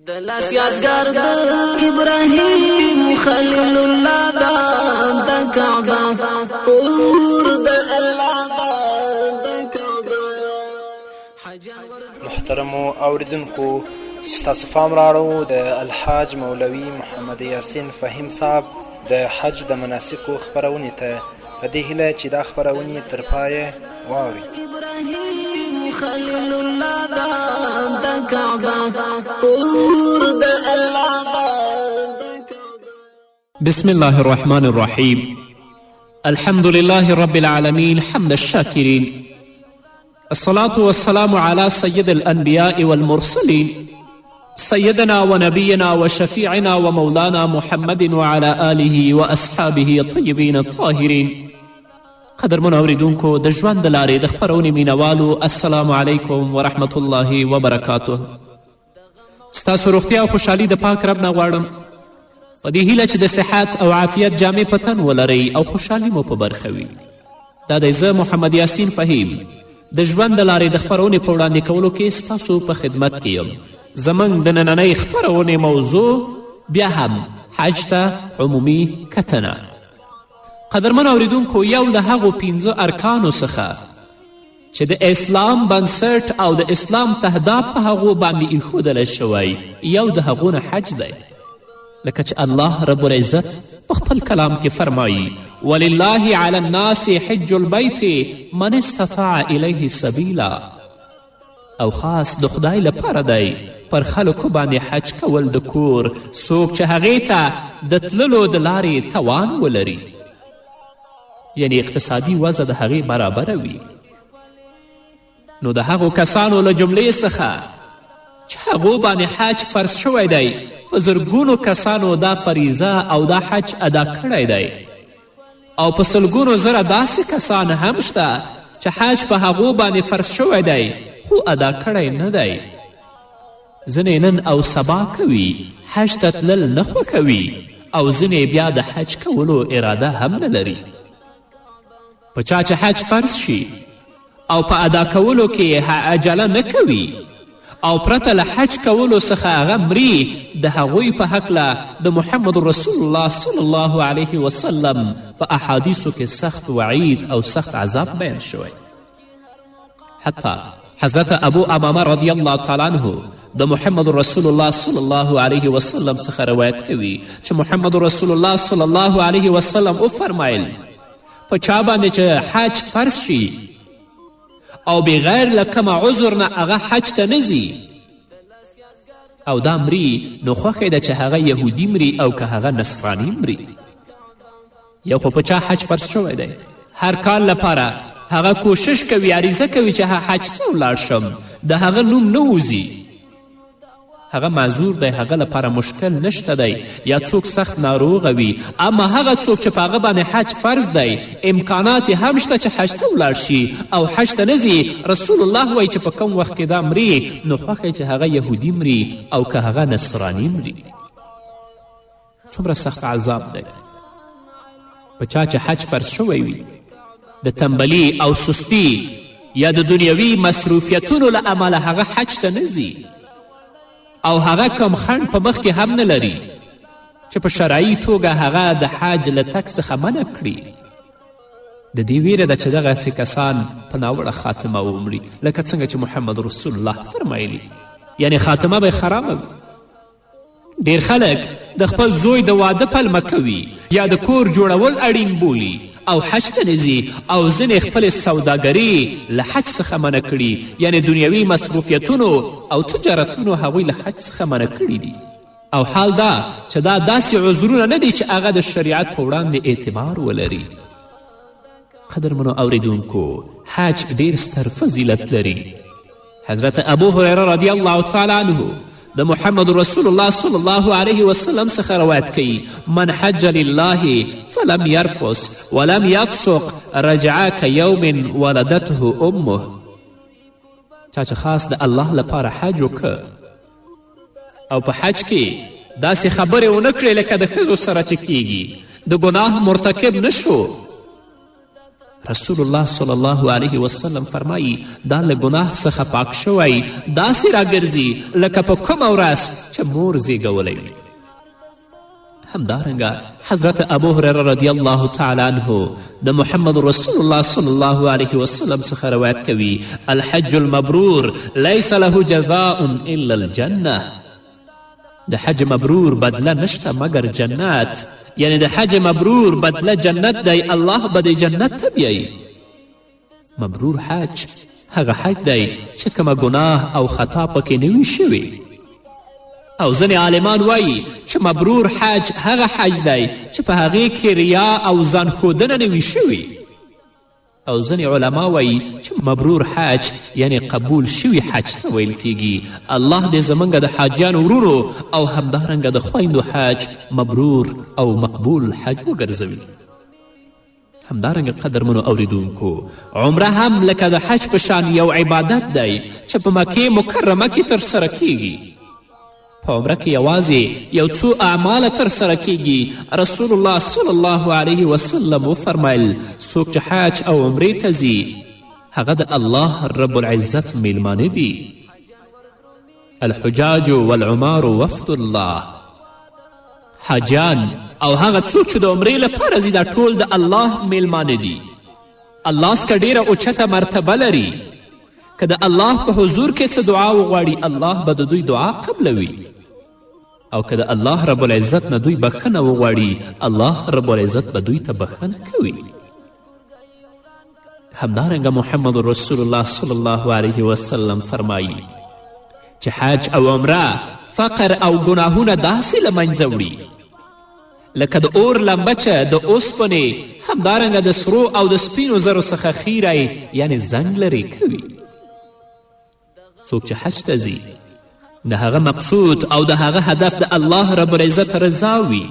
د لاس یادګار د ابراهیم خلیل الله دا د کعبه کور د الله دا د کعبه. محترمو اوریدونکو، ستاسو پام راړو د الحاج مولوي محمد یاسین فهیم صاحب د حج د مناسکو خپرونې ته، په دې هیله چې دا خپرونې تر پایه واورئ. ابراهیم خلیل الله دا د کعبه کور د الله دا د کعبه. بسم الله الرحمن الرحيم. الحمد لله رب العالمين حمد الشاكرين، الصلاة والسلام على سيد الأنبياء والمرسلين سيدنا ونبينا وشفيعنا ومولانا محمد وعلى آله وأصحابه الطيبين الطاهرين. قدرمن اوریدونکو، د ژوند د لارې د خپرونې مینوالو، السلام علیکم ورحمة الله وبرکاته. ستاسو روغتیا او خوشحالي د پاک رب نه غواړم، په دې هیله چې د صحت او عافیت جامې په تن ولرئ او خوشحالي مو په برخه وي. دا دی زه محمد یاسین فهیم د ژوند د لارې د خپرونې په وړاندې کولو کې ستاسو په خدمت کې یم. زموږ د نننۍ خپرونې موضوع بیا هم حج ته عمومي کتنه. قدرمن اوریدونکو، یو له هغو 5 ارکانو څخه چې د اسلام بنسټ او د اسلام تهداب په هغو باندې ایښودلی شوی، یو د هغو نه حج دی. لکه چې الله رب العزت په خپل کلام کې فرمایي: ولله علی الناس حج البیت من استطاع الیه سبیلا. او خاص د خدای لپاره دی پر خلکو باندې حج کول د کور، څوک چې هغې ته د تللو د لارې توان ولري، یعنی اقتصادي وضع د هغې برابره وي. نو د هغو کسانو له جملې څخه چې هغو باندې حج فرض شوی دی، په زرګونو کسانو دا فریضه او دا حج ادا کړی دی، او په سلګونو زره داسې کسان هم شته چې حج په هغو باندې فرض شوی دی خو ادا کړی نه دی. ځینې نن او سبا کوي، حج ته تلل نه خوښوي، او ځینې بیا د حج کولو اراده هم نه لري. په چا چې حج فرض شي او په ادا کولو کې عجله نه کوي او پرته له حج کولو څخه هغه مري، د هغوی په هکله د محمد رسول الله صلی الله علیه وسلم په احادیثو کې سخت وعید او سخت عذاب بیان شوی. حتی حضرت ابو امامه رضی الله تعالی عنه د محمد رسول الله صلی الله علیه وسلم څخه روایت کوي چې محمد رسول الله صلی الله علیه وسلم وفرمایل: په چا باندې چې حج فرض شي او بغیر له کومه عذر نه هغه حج ته نه ځي او دا مري، نو خوښې ده چې هغه یهودي مري او که هغه نصراني مري. یو خو په چا حج فرض شوی دی، هر کال لپاره هغه کوشش کوي، عریضه کوي چې حج ته ولاړ شم، د هغه نوم نه وځي، هغه معذور دی، هغه لپاره مشکل نشته دی، یا څوک سخت ناروغه وي. اما هغه څوک چې په هغه باندې حج فرض دی، امکانات یې هم شته چې حج ته ولاړ شي او حج ته نه ځي، رسول الله وایي چې په کوم وخت کې دا مري، نو خوښ چې هغه یهودي مري او که هغه نصراني مري. څومره سخت عذاب دی په چا چې حج فرض شوی وي، د تنبلي او سستی یا د دنیوي مصروفیتونو له امله هغه حج ته نه ځي، او هغه کم خنډ په مخ کې هم نه لري چې په شرعي توګه هغه د حج له تګ څخه منع کړي. د دې ویره ده چې دغسې کسان په ناوړه خاتمه ومړي، لکه څنګه چې محمد رسول الله فرمایلی، یعنی خاتمه به خرابه وي. ډیر خلک د خپل زوی د واده پلمه کوي یا د کور جوړول اړین بولي او حج ته نه ځي، او ځینې خپلې سوداګري له حج څخه منع کړي، یعنی دنیوي مصروفیتونو او تجارتونو هغوی له حج څخه منع کړي دي. او حال دا چې دا داسې عذرونه نه دي چې هغه د شریعت په وړاندې اعتبار ولري. قدرمنو اوریدونکو، حج ډیر ستر فضیلت لري. حضرت ابو هریره رضی الله تعالی عنه د محمد رسول الله صلی الله علیه وسلم څخه روایت کوي: من حج لله فلم يرفث ولم يفسق رجع كيوم ولدته امه. چا چې خاص د الله لپاره حج وکړه او په حج کې داسې خبرې ونه کړې لکه د ښځو سره چې کیږي، د ګناه مرتکب نشو، رسول الله صلی الله علیه وسلم فرمایی دا له ګناه څخه پاک شوی داسې راګرځي لکه په کومه ورځ چې مور زیږولی وي. همدارنګه حضرت ابو هریره رضی الله تعالی عنه د محمد رسول الله صلی الله علیه وسلم څخه روایت کوي الحج المبرور لیس له جزاء الا الجنه. د حج مبرور بدله نشته مګر جنت، یعنی د حج مبرور بدله جنت دی، الله به د جنت ته بیایي. مبرور حج هغه حج دی چې کومه ګناه او خطا پکې نه وي شوي. او ځینې عالمان وایي چې مبرور حج هغه حج دی چې په هغې کې ریا او ځان ښودنه نه وي شوي. او ځینې علما وایي چې مبرور حج یعنی قبول شوي حج ته ویل کیږي. الله دې زموږ د حاجیانو ورونو او همدارنګه د خویندو حج مبرور او مقبول حج وګرځوي. همدارنګه قدرمنو اوریدونکو، عمره هم لکه د حج په شان یو عبادت دی چې په مکې مکرمه کې ترسره کیږي. په عمره کې یوازې یو څو اعماله ترسره کیږي. رسول الله صلی الله علیه وسلم وفرمیل څوک چې حج او عمرې ته ځي هغه د الله رب العزت میلمانه دي. الحجاج والعمار وفد الله. حاجیان او هغه څوک چې د عمرې لپاره ځي دا ټول د الله میلمانه دي. الله څخه ډیره اوچته مرتبه لري. که د الله په حضور کې څه دعا وغواړي الله به د دوی دعا قبلوي. او که د الله رب العزت نه دوی بخښنه وغواړي الله رب العزت به دوی ته بخښنه کوي. همدارنګه محمد رسول الله صلی الله علیه وسلم فرمایی چې حج او عمره فقر او ګناهونه داسې له منځه وړي لکه د اور لمبه چې د اوسپنې همدارنګه د سرو او د سپینو زرو څخه خیری یعنی زنګ لرې کوي. څوک چې حج ته ځي د هغه مقصود او د هغه هدف د الله رب العزت رضا وي.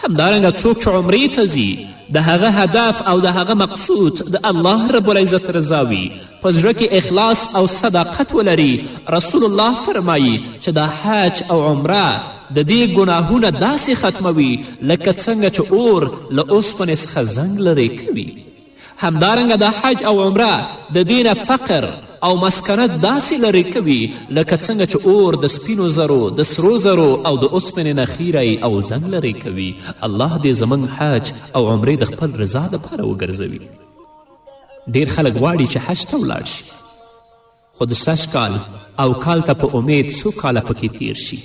همدارنګه څوک چې عمرې ته ځي د هغه هدف او د هغه مقصود د الله رب العزت رضا وي. په زړه کې اخلاص او صداقت ولري. رسول الله فرمایي چې دا حج او عمره د دې ګناهونه داسې ختموي لکه څنګه چې اور له اوسپنې څخه زنګ لرې کوي. همدارنګه دا حج او عمره د دې نه فقر او مسکنت داسې لرې کوي لکه څنګه چې اور د سپینو زرو د سرو زرو او د اوسپنې نه خیری او زنګ لرې کوي. الله دې زموږ حج او عمرې د خپل رضا دپاره وګرځوي. ډیر خلک غواړي چې حج ته ولاړ شي خو د سږ کال او کال ته په امید څو کاله پکې تیر شي.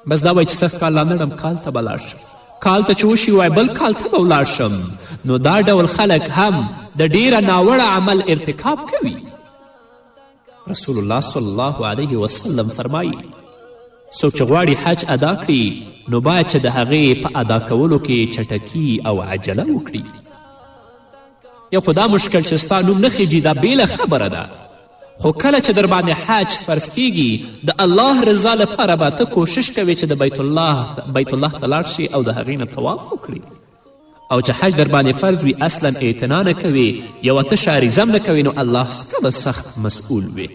بس دا وایي چې سږ کال لا نړم کال ته به لاړ شم، کال ته چې وشي وای بل کال ته به ولاړ شم. نو دا ډول خلک هم د ډیره ناوړه عمل ارتکاب کوي. رسول الله صلی الله علیه وسلم فرمایی څوک چې غواړي حج ادا کړي نو باید چې د هغې په ادا کولو کې چټکي او عجله وکړي. یو خو دا مشکل چې ستا نوم نه خیږي دا بیله خبره ده، خو کله چې در باندې حج فرض کیږي د الله رضا لپاره به ته کوشش کوې چې د بیت الله ته لاړ شي او د هغې نه طواف وکړي. او چې حج در باندې فرض وي اصلا اعتنا نه کوې یوه تشه عریضه نه کوې نو الله څخه به سخت مسئول وي.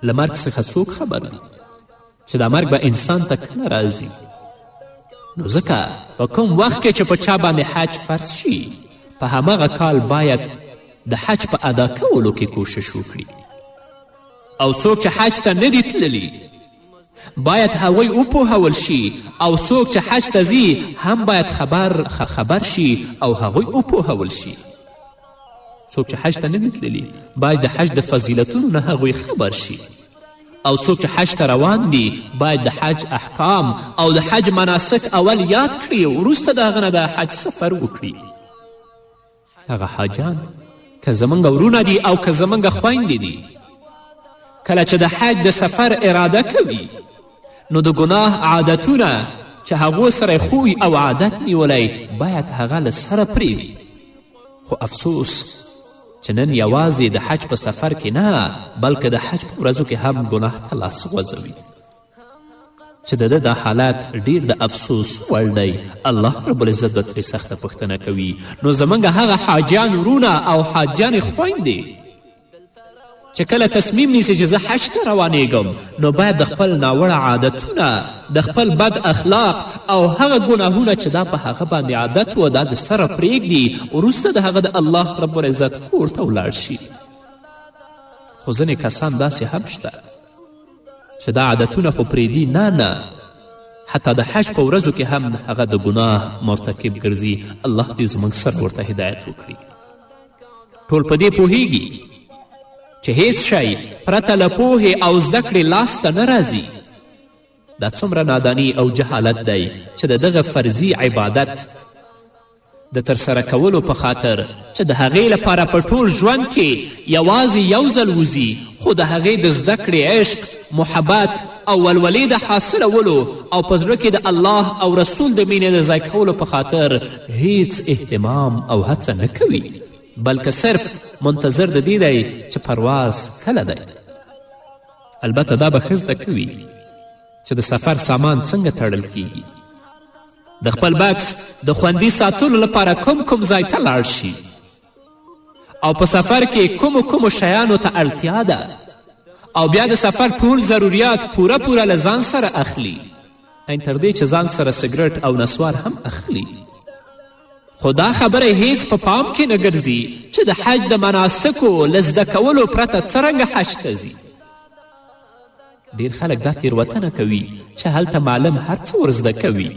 له مرګ څخه څوک خبر دی چې دا مرګ به انسان ته کله راځي. نو ځکه په کوم وخت کې چې په چا باندې حج فرض شي په هماغه کال باید د حج په ادا کولو کې کوشش وکړي. او څوک چې حج ته نه دي تللي باید هغوی وپوهول شي، او څوک چې حج ته ځي هم باید خبر شي او هغوی وپوهول شي. څوک چې حج ته نه دي تللي باید د حج د فضیلتونو نه هغوی خبر شي، او څوک چې حج ته روان دي باید د حج احکام او د حج مناسک اول یاد کړي وروسته د هغه نه د حج سفر وکړي. هغه حاجان که زموږ ورونه دي او که زموږ خویندې دي کله چې د حج د سفر اراده کوي نو د ګناه عادتونه چې هغو سره خوی او عادت نیولی باید هغه له سره پرېږدي. خو افسوس چې نن یوازې د حج په سفر کې نه بلکې د حج په ورځو کې هم ګناه ته لاس غځوي چې د ده دا حالت ډیر د افسوس وړ دی. الله رب العزت به ترې سخته پوښتنه کوي. نو زموږ هغه حاجیان ورونه او حاجیانې خویندې چې کله تصمیم نیسي چې زه حج ته روانیږم نو باید د خپل ناوړه عادتونه د خپل بد اخلاق او هغه ګناهونه چې دا په هغه باندې عادت و دا د سره پرېږدي وروسته د هغه د الله رب العزت کور ته ولاړ شي. خو ځینې کسان داسې هم شته چې دا عادتونه خو پرېږدي نه حتی د حج په ورځو کې هم هغه د ګناه مرتکب ګرځي. الله دې زموږ سره ورته هدایت وکړي. ټول په دې پوهیږي چې هیڅ شی پرته له پوهې او زده کړې لاسته نه راځي. دا څومره نادانی او جهالت دی چې د دغه فرضي عبادت د ترسره کولو په خاطر چې د هغې لپاره په ټول ژوند کې یوازې یو ځل وځي خو د هغې د زده کړې عشق، محبت او ولولې د حاصلولو او په زړه کې د الله او رسول د مینې د ځای کولو په خاطر هیڅ اهتمام او هڅه نه کوي، بلکې صرف منتظر د دې دی چې پرواز کله دی. البته دا به ښه زده کوي چې د سفر سامان څنګه تړل کیږي، د خپل بکس د خوندي ساتلو لپاره کوم ځای ته لاړ شي او په سفر کې کومو شیانو ته اړتیا ده او بیا د سفر ټول ضروریات پوره له ځان سره اخلي، این تر دې چې ځان سره سګرټ او نسوار هم اخلي. خو دا خبره هیڅ په پام کې نه ګرځي چې د حج د مناسکو له زده کولو پرته څرنګه حج ته ځي. ډیر خلک دا تیروتنه کوي چې هلته معلم هر څه ورزده کوي،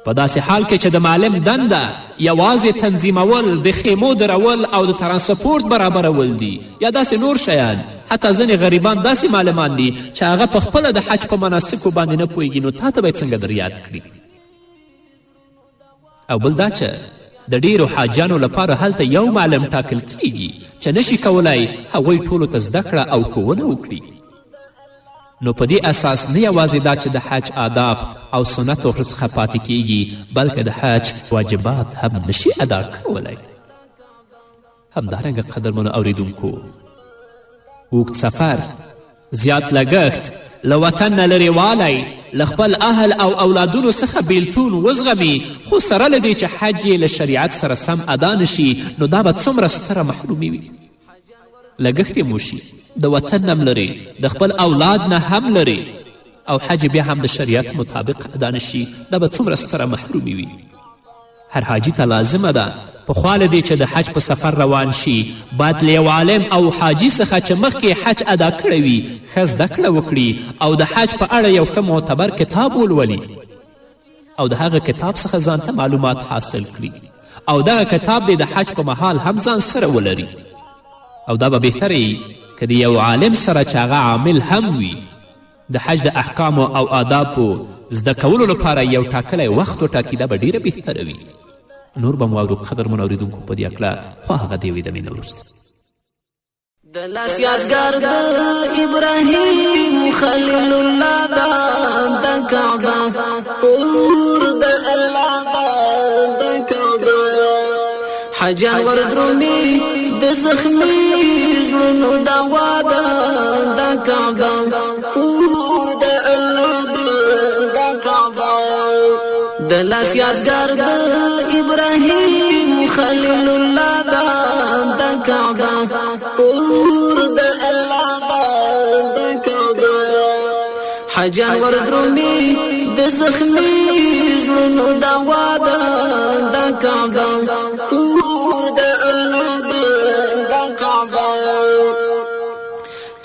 په داسې حال کې چې د معلم دنده یوازې تنظیمول، د خیمو درول او د ترانسپورت برابرول دي یا داسې نور شیان. حتی ځینې غریبان داسې معلمان دي چې هغه په خپله د حج په مناسکو باندې نه پوهیږي، نو تا ته باید څنګه در یاد کړي. او بل دا چې د ډیرو حاجیانو لپاره هلته یو معلم ټاکل کیږي چې نشي کولی هغوی ټولو ته زده کړه او ښوونه وکړي. نو په دې اساس نه یوازې دا چې د حج آداب او سنتو څخه پاتې کیږي بلکې د حج واجبات هم نشي ادا کولی. همدارنګه قدرمنو اوریدونکو، اوږد سفر، زیات لګښت، له وطن نه لرې والی، له خپل اهل او اولادونو څخه بیلتون وزغمي، خو سره له دې چې حج یې له شریعت سره سم ادا نشي نو دا به څومره ستره محرومي وي. لګښت یې موشي، د وطن نه هم لرې، د خپل اولاد نه هم لرې او حج بیا هم د شریعت مطابق ادا نشي، دا به څومره ستره محرومي وي. هر حاجي ته لازمه ده پخوا له دې چې د حج په سفر روان شي باید له یو عالم او حاجي څخه چې مخکې حج ادا کړی وي ښه زده کړه وکړي او د حج په اړه یو ښه معتبر کتاب ولولي او د هغه کتاب څخه ځان ته معلومات حاصل کړي او دغه کتاب دی د حج په مهال هم ځان سره ولري. او دا به بهتره وي که د یو عالم سره چې هغه عامل هم وي د حج د احکامو او آدابو زده کولو لپاره یو ټاکلی وخت وټاکي، دا به ډیره بهتره وي. نور به مو اورو قدرمنو اوریدونکو په دې هکله، خو هغه دې وي د مینه وروسته. د لاس یادګار د ابراهیم خلیل الله د کعبه کور د الله د کعبه حجان وردرومي د زخمي ژوندو دوا د کعبه کور د الله د کعبه د لاس یادګار د ابراهیم خلیل الله د کعبه کور د الله د کعبه حجان وردرومي د زخمي ژوندو دوا د کعبه کور د الله د کعبه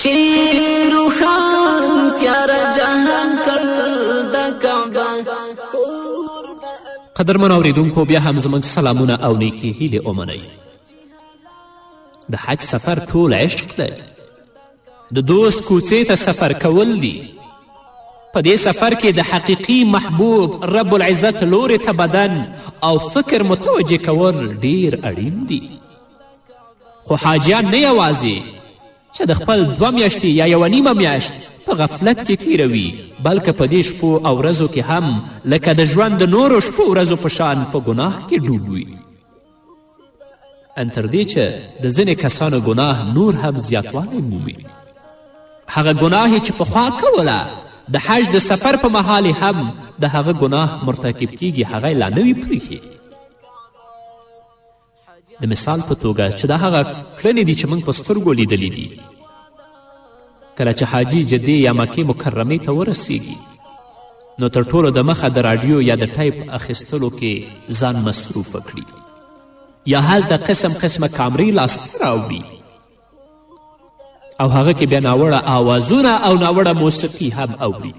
چې روحان تیار جهان کړ د کعبه. قدرمن اوریدونکو، بیا هم زموږ سلامونه او نیکې هیلې ومنئ. د حج سفر ټول عشق دی، د دوست کوڅې ته سفر کول دي. په دې سفر کې د حقیقي محبوب رب العزت لوري ته بدن او فکر متوجه کول ډیر اړین دي. خو حاجیان نه یوازې چې د خپل 2 میاشتې یا 1.5 میاشت په غفلت کې تیروي بلکې په دې شپو او ورځو کې هم لکه د ژوند د نورو شپو ورځو په شان په ګناه کې ډوب وي. ان تر دې چې د ځینې کسانو ګناه نور هم زیاتوالی مومي. هغه ګناه چې پخوا کوله د حج د سفر په مهال هم د هغه ګناه مرتکب کیږي، هغه لا نه وي پریښي. د مثال په توګه چې دا هغه کړنې دي چې موږ په سترګو لیدلی دي، کله چې حاجي جدې یا مکې مکرمې ته ورسیږي نو تر ټولو د مخه د راډیو یا د ټایپ اخیستلو کې ځان مصروفه کړي یا هلته قسم قسمه کامرې لاسته راوړي او هغه کې بیا ناوړه آوازونه او ناوړه موسیقي هم اوري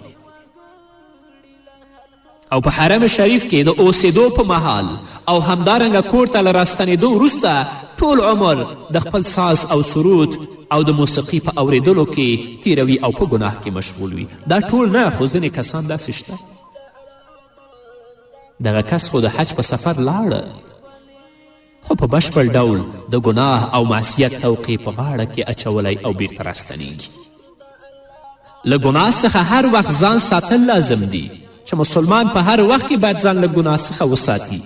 او په حرم شریف کې د اوسېدو په مهال او همدارنګه کور ته له راستنېدو وروسته ټول عمر د خپل ساز او سرود او د موسیقي په اورېدلو کې تیروي او په ګناه کې مشغول وي. دا ټول نه، خو ځینې کسان داسې شته دغه کس خو د حج په سفر لاړه خو په بشپړ ډول د ګناه او معصیت توقع په غاړه کې اچولی او بیرته راستنیږي. له ګناه څخه هر وخت ځان ساتل لازم دي چې مسلمان په هر وخت کې باید ځان له ګناه څخه وساتي.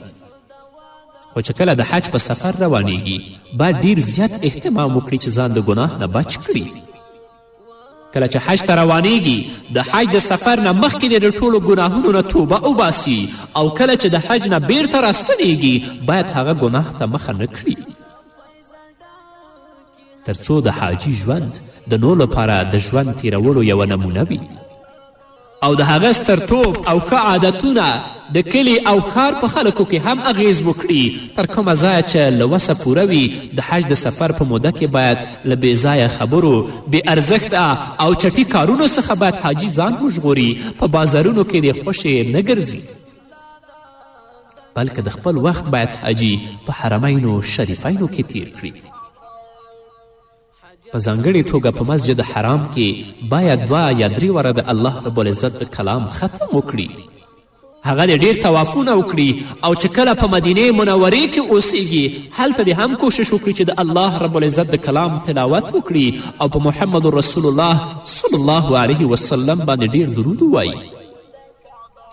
خو چې کله د حج په سفر روانیږي باید ډیر زیات اهتمام وکړي چې ځان د ګناه نه بچ کړي. کله چې حج ته روانیږي د حج د سفر نه مخکې د ټولو ګناهونو نه توبه وباسي او کله چې د حج نه بیرته راستنیږي باید هغه ګناه ته مخه نه کړي تر څو د حاجي ژوند د نور لپاره د ژوند تیرولو یوه نمونه وي او د هغه سترتوب او ښه عادتونه د کلي او ښار په خلکو کې هم اغیز وکړي تر کومه ځایه چې له وسه پوره وي. د حج د سفر په موده کې باید له بېځایه خبرو، بې ارزښته او چټي کارونو څخه باید حاجي ځان وژغوري. په بازارونو کې د خوښې نه ګرځي بلکې د خپل وخت باید حاجي په حرمینو شریفینو کې تیر کړي. په ځانګړې توګه په مسجد حرام کې باید 2 یا 3 واره د الله رب العزت د کلام ختم وکړي. هغه د ډیر طوافونه وکړي او چې کله په مدینې منورې کې اوسیږي هلته دې هم کوشش وکړي چې د الله رب العزت د کلام تلاوت وکړي او په محمد رسول الله صلی الله علیه وسلم باندې ډیر درود ووایي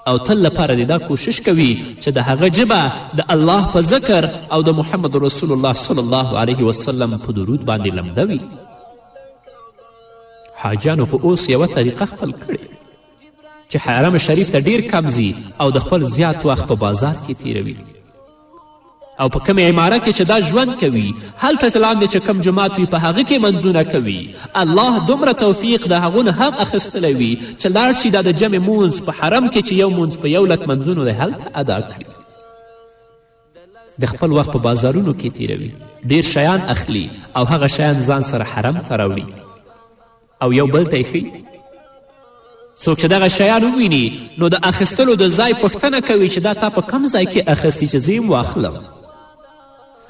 او تل لپاره دې دا کوشش کوي چې د هغه ژبه د الله په ذکر او د محمد رسول الله صلی الله علیه وسلم په درود باندې لمده وي. حاجیانو خو اوس یوه طریقه خپل کړې چې حرم شریف ته ډیر کم ځي او د خپل زیات وخت په بازار کې تیروي او په کومې عماره کې چې دا ژوند کوي هلته لاندې چې کم جماعت وي په هغه کې منځونه کوي. الله دومره توفیق د هغو نه هم اخیستلی وي چې لاړ شي دا د جمع مونځ په حرم کې چې یو مونځ په 1 لک منځونو دی هلته ادا کړي. د خپل وخت په بازارونو کې تیروي، ډیر شیان اخلي او هغه شیان ځان سره حرم ته راوړي او یو بل ته یې ښي. څوک چې دغه شیان وویني نو د اخیستلو د ځای پوښتنه کوي چې دا تا په کم ځای کې اخیستي چې زه یې واخلم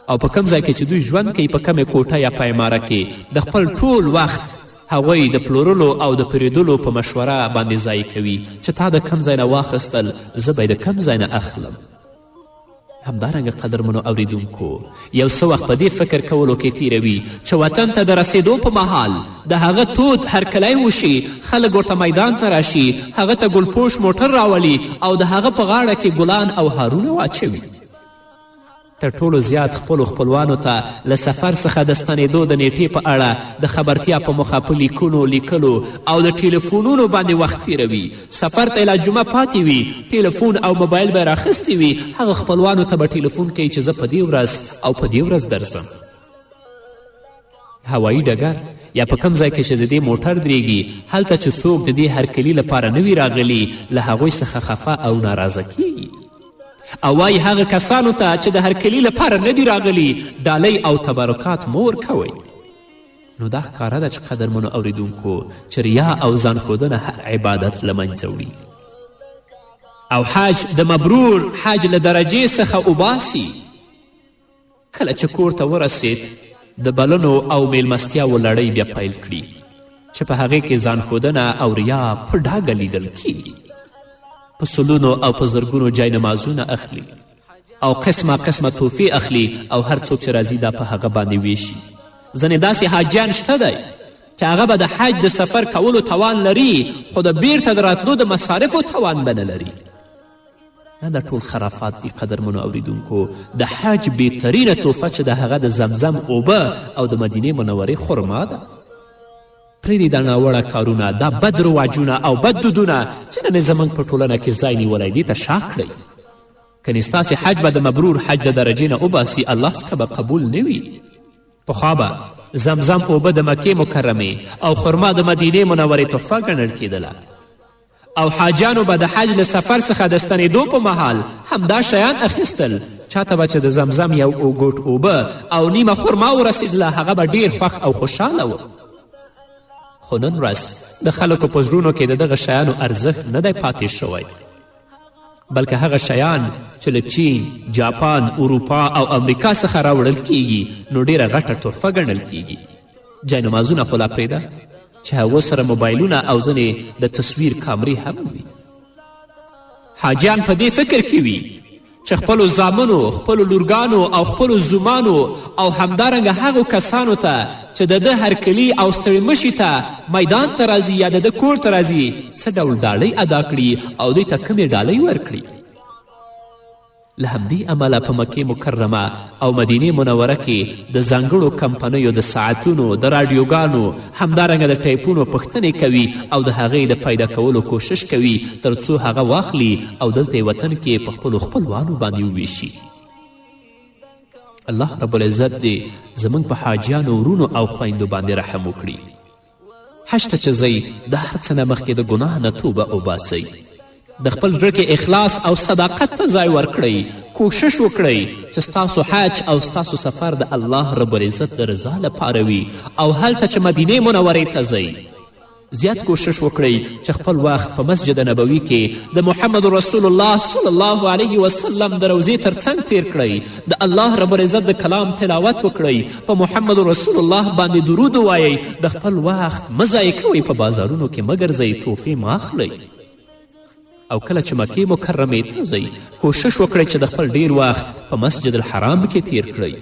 او په کم ځای کې چې دوی ژوند کوي په کمې کوټه یا په عماره کې د خپل ټول وخت هغوی د پلورلو او د پریدلو په مشوره باندې ځای کوي چې تا د کم ځای نه واخیستل زه به یې د کم ځای نه اخلم. همدارنګه قدرمنو اوریدونکو یو څه وخت په دې فکر کولو کې تیروي چې وطن ته د رسېدو په مهال د هغه تود هرکلی وشي، خلک ورته میدان ته راشي، هغه ته ګلپوش موټر راولي او د هغه په غاړه کې ګلان او هارونه واچوي. تر ټولو زیات خپلو خپلوانو ته له سفر څخه د ستنېدو د نیټې په اړه د خبرتیا په موخه په لیکلو او د ټیلیفونونو باندې وخت تیروي. سفر ته لا جمعه پاتې وي، ټیلیفون او موبایل به راخیستی وي، هغه خپلوانو ته به ټیلیفون کوي چې زه په دې ورځ او په دې ورځ درځم. هوایي ډګر یا په کم ځای کې چې د دې موټر درېږي هلته چې څوک د دې هرکلي لپاره نه وي راغلي له هغوی څخه خفه او ناراضه کیږي او وایي هغه کسانو ته چې د هرکلي لپاره نه دي راغلي ډالۍ او تبرکات مه ورکوئ. نو دا ښکاره ده چې قدرمنو اوریدونکو چې ریا او ځان ښودنه هر عبادت له منځه وړي او حج د مبرور حج له درجې څخه وباسي. کله چې کور ته ورسید د بلنو او میلمستیاو لړۍ بیا پیل کړي چې په هغې کې ځان ښودنه او ریا په ډاګه لیدل کیږي. په سلونو او په زرګونو جای نمازونه اخلي او قسمه تحفې اخلي او هر څوک چې راځي دا په هغه باندې ویشي. ځینې داسې حاجیان شته دی چې هغه به د حج د سفر کولو توان لري خو د بیرته د راتلو د مصارفو توان به نه لري. نه دا ټول خرافات دي قدرمنو اوریدونکو. د حج بهترینه تحفه چې د هغه د زمزم اوبه او د مدینې منورې خرما ده. پرېږدي دا ناوړه کارونه، دا بد رواجونه او بد دودونه چې نن زموږ په ټولنه کې ځای نیولی دې ته شا کړئ. کنې ستاسې حج به د مبرور حج د درجې نه وباسي الله څخه به قبول نه وي. پخوا به زمزم اوبه د مکې مکرمې او خرما د مدینې منورې تحفه ګڼل کېدله او حاجیانو به د حج له سفر څخه د ستنېدو په مهال همدا شیان اخیستل. چاته به چې د زمزم یو ګوټ اوبه او نیمه خرما ورسېدله هغه به ډیر خوښ او خوشحاله و. خو نن ورځ د خلکو په زړونو کې د دغه شیانو ارزښت نه دی پاتې شوی، بلکې هغه شیان چې له چین، جاپان، اروپا او امریکا څخه راوړل کیږي نو ډیره غټه تحفه ګڼل کیږي. جاینمازونه خو لا پرېږده چې هغو سره موبایلونه او ځینې د تصویر کامرې هم وي. حاجیان په دې فکر کې وي چې خپلو زامنو، خپلو لورګانو او خپلو زومانو او همدارنګه هغو کسانو ته چې د ده هرکلي او ستړي مشي ته میدان ته راځي یا د ده کور ته راځي څه ډول ډالۍ ادا کړي او دوی ته کمې ډالۍ ورکړي. له همدې امله په مکې مکرمه او مدینې منوره کې د ځانګړو کمپنیو د ساعتونو، د راډیوګانو، همدارنګه د ټیپونو پوښتنې کوي او د هغې د پیدا کولو کوشش کوي تر څو هغه واخلي او دلته وطن کې په خپلو خپلوانو باندې وویشي. الله رب العزت دې زموږ په حاجیانو، ورونو او خویندو باندې رحم وکړي. حج ته چې ځئ د هر څه نه مخکې د ګناه نه توبه وباسئ، د خپل زړه کې اخلاص او صداقت ته ځای ورکړئ. کوشش وکړئ چې ستاسو حج او ستاسو سفر د الله رب العزت د رضا لپاره وي او هلته چې مدینې منورې ته ځئ زیات کوشش وکړئ چې خپل وخت په مسجد نبوي کې د محمد رسول الله صلی الله علیه وسلم د روضې تر څنګ تیر کړئ، د الله رب العزت د کلام تلاوت وکړئ، په محمد رسول الله باندې درود ووایئ. د خپل وخت مه ضایع کوئ، په بازارونو کې مه ګرځئ، تحفې مه اخلئ. او کله چې مکې مکرمې ته ځئ کوشش وکړئ چې د خپل ډیر وخت په مسجد الحرام کې تیر کړئ.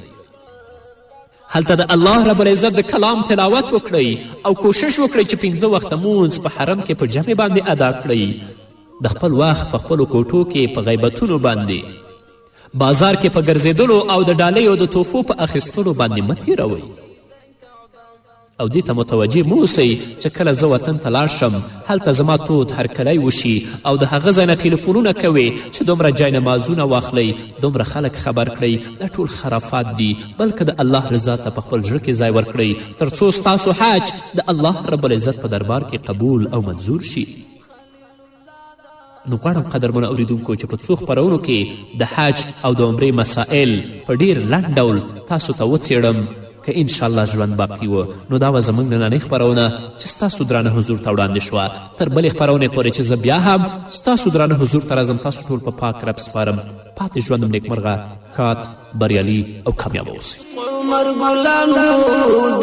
هلته د الله رب العزت د کلام تلاوت وکړئ او کوشش وکړئ چې 5 وخته مونځ په حرم کې په جمع باندې ادا کړئ. د خپل وخت په خپلو کوټو کې په غیبتونو باندې، بازار کې په ګرځېدلو او د ډالیو د تحفو په اخیستلو باندې مه تیروئ. او دې ته متوجه مو اوسئ چې کله زه وطن ته لاړ شم هلته زما تود هرکلی وشي او د هغه ځای نه تلیفونونه کوې چې دومره جاینمازونه واخلئ، دومره خلک خبر کړئ. دا ټول خرافات دي، بلکې د الله رضا ته په خپل زړه کې ځای ورکړئ تر څو ستاسو حج د الله رب العزت په دربار کې قبول او منظور شي. نو غواړم قدرمنو اوریدونکو چې په څو خپرونو کې د حج او د عمرې مسائل په ډیر لنډ ډول تاسو ته وڅیړم. که انشاءالله ژوند باقي و نو دا به زموږ نننۍ خپرونه چې ستاسو درانه حضور ته وړاندې شوه. تر بلې خپرونې پورې چې زه بیا هم ستاسو درانه حضور ته راځم، تاسو ټول په پاک رب سپارم. پاتې ژوندم نیکمرغه، ښاد، بریالي او کامیابه اوسئ. عمر ګلانو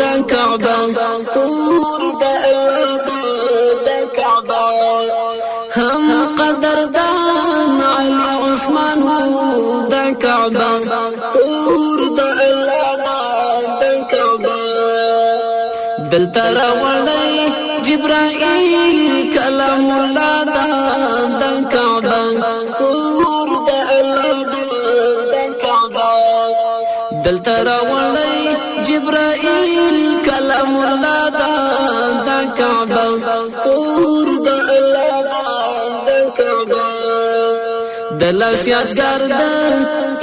د کعبه کور د کعبه هم قدردان علي عثمان د کعبه کور د دلته راوړی جبرائیل کلام الله د کعبه کور د الله د کعبه دلته راوړی جبرائیل کلام الله د کعبه کور د الله د کعبه د لاس یادګار د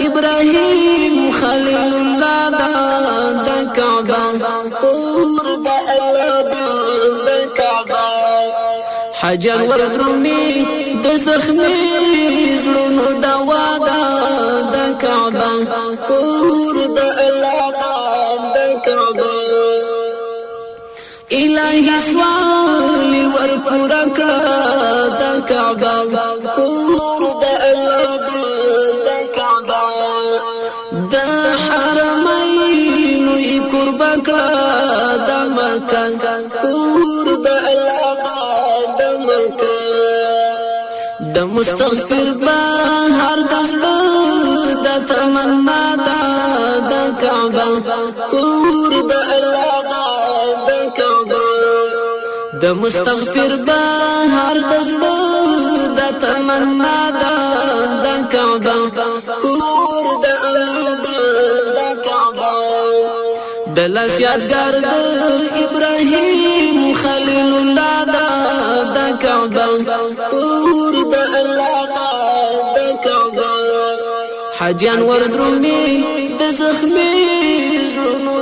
ابراهیم خلیل الله د کعبه کور د حجر وردرومي د زخمي زړونو دوا د کعبه کور د الله د کعبه الهي سوالي ورپورا کړه د کعبه کور د الله د کعبه د حرمین قربا کړه د مکه کور د الله د مستغفر بهر د زړه د تمنا د کعبه کور د الله د کعبه د مستغفر بهر د زړه د تمنا د کعبه کور د الله د کعبه د لاس یادګار د ابراهیم خلیل الله د کعبه کور د الله د کعبه حجان وردرومي د زخمي زړونو